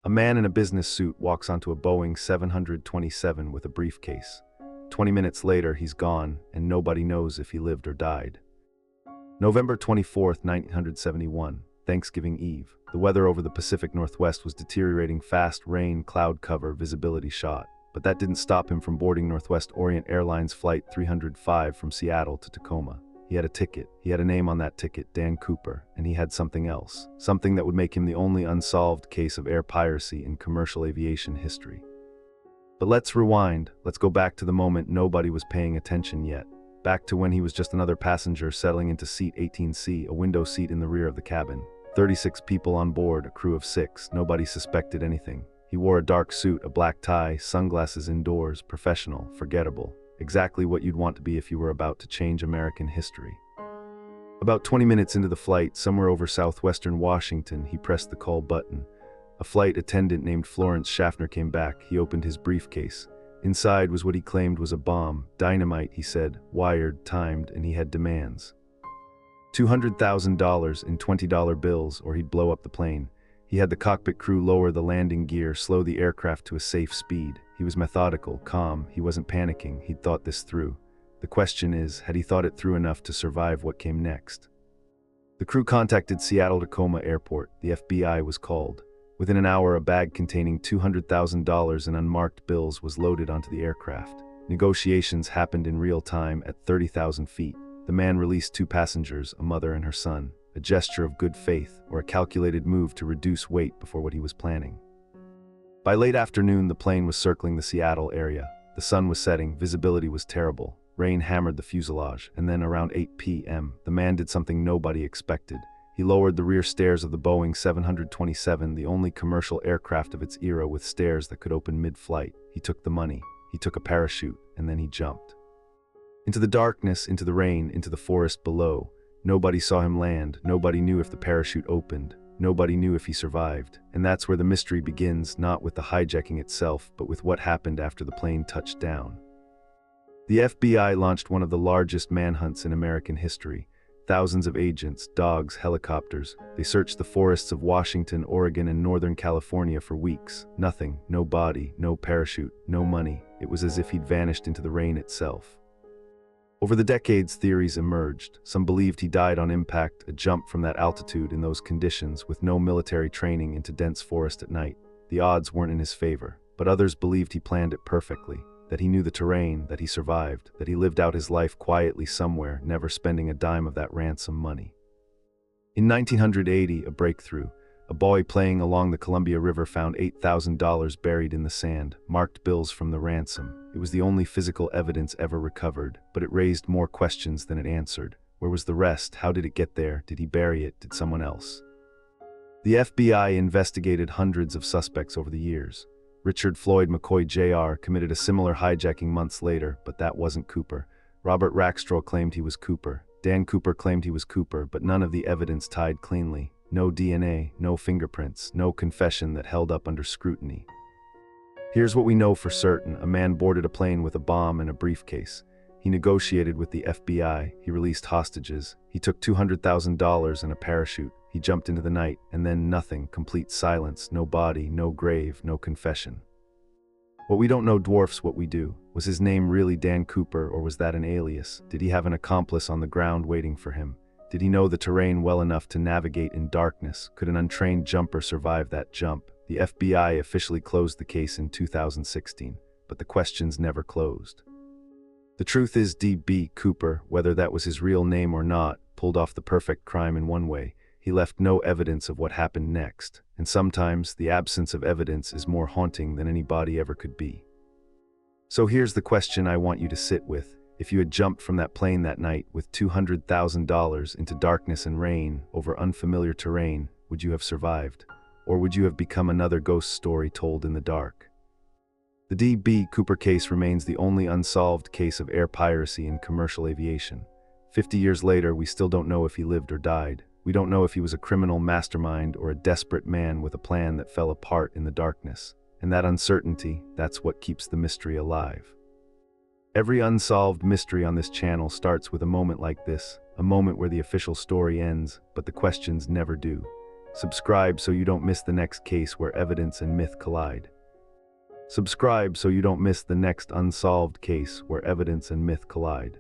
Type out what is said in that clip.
A man in a business suit walks onto a Boeing 727 with a briefcase. 20 minutes later, he's gone, and nobody knows if he lived or died. November 24th, 1971, Thanksgiving Eve. The weather over the Pacific Northwest was deteriorating fast: rain, cloud cover, visibility shot. But that didn't stop him from boarding Northwest Orient Airlines Flight 305 from Seattle to Tacoma. He had a ticket. He had a name on that ticket, Dan Cooper, and he had something else. Something that would make him the only unsolved case of air piracy in commercial aviation history. But let's rewind. Let's go back to the moment nobody was paying attention yet. Back to when he was just another passenger settling into seat 18C, a window seat in the rear of the cabin. 36 people on board, a crew of 6. Nobody suspected anything. He wore a dark suit, a black tie, sunglasses indoors, professional, forgettable. Exactly what you'd want to be if you were about to change American history. About 20 minutes into the flight, somewhere over southwestern Washington, he pressed the call button. A flight attendant named Florence Schaffner came back. He opened his briefcase. Inside was what he claimed was a bomb. Dynamite, he said, wired, timed, and he had demands. $200,000 in $20 bills, or he'd blow up the plane. He had the cockpit crew lower the landing gear, slow the aircraft to a safe speed. He was methodical, calm, he wasn't panicking, he'd thought this through. The question is, had he thought it through enough to survive what came next? The crew contacted Seattle-Tacoma Airport. The FBI was called. Within an hour, a bag containing $200,000 in unmarked bills was loaded onto the aircraft. Negotiations happened in real time at 30,000 feet. The man released 2 passengers, a mother and her son. A gesture of good faith, or a calculated move to reduce weight before what he was planning. By late afternoon, the plane was circling the Seattle area. The sun was setting, visibility was terrible. Rain hammered the fuselage, and then around 8 p.m., the man did something nobody expected. He lowered the rear stairs of the Boeing 727, the only commercial aircraft of its era with stairs that could open mid-flight. He took the money, he took a parachute, and then he jumped. Into the darkness, into the rain, into the forest below. Nobody saw him land, nobody knew if the parachute opened, nobody knew if he survived. And that's where the mystery begins, not with the hijacking itself, but with what happened after the plane touched down. The FBI launched one of the largest manhunts in American history. Thousands of agents, dogs, helicopters. They searched the forests of Washington, Oregon, and Northern California for weeks. Nothing, no body, no parachute, no money. It was as if he'd vanished into the rain itself. Over the decades, theories emerged. Some believed he died on impact, a jump from that altitude in those conditions with no military training into dense forest at night. The odds weren't in his favor, but others believed he planned it perfectly, that he knew the terrain, that he survived, that he lived out his life quietly somewhere, never spending a dime of that ransom money. In 1980, a breakthrough. A boy playing along the Columbia River found $8,000 buried in the sand, marked bills from the ransom. It was the only physical evidence ever recovered, but it raised more questions than it answered. Where was the rest? How did it get there? Did he bury it? Did someone else? The FBI investigated hundreds of suspects over the years. Richard Floyd McCoy Jr. committed a similar hijacking months later, but that wasn't Cooper. Robert Rackstraw claimed he was Cooper. Dan Cooper claimed he was Cooper, but none of the evidence tied cleanly. No DNA, no fingerprints, no confession that held up under scrutiny. Here's what we know for certain. A man boarded a plane with a bomb and a briefcase. He negotiated with the FBI. He released hostages. He took $200,000 and a parachute. He jumped into the night, and then nothing, complete silence, no body, no grave, no confession. What we don't know dwarfs what we do. Was his name really Dan Cooper, or was that an alias? Did he have an accomplice on the ground waiting for him? Did he know the terrain well enough to navigate in darkness? Could an untrained jumper survive that jump? The FBI officially closed the case in 2016, but the questions never closed. The truth is, D.B Cooper, whether that was his real name or not, pulled off the perfect crime in one way. He left no evidence of what happened next, and sometimes the absence of evidence is more haunting than any body ever could be. So here's the question I want you to sit with. If you had jumped from that plane that night with $200,000 into darkness and rain over unfamiliar terrain, would you have survived? Or would you have become another ghost story told in the dark? The D.B Cooper case remains the only unsolved case of air piracy in commercial aviation. 50 years later, we still don't know if he lived or died. We don't know if he was a criminal mastermind or a desperate man with a plan that fell apart in the darkness. And that uncertainty, that's what keeps the mystery alive. Every unsolved mystery on this channel starts with a moment like this, a moment where the official story ends, but the questions never do. Subscribe so you don't miss the next case where evidence and myth collide. Subscribe so you don't miss the next unsolved case where evidence and myth collide.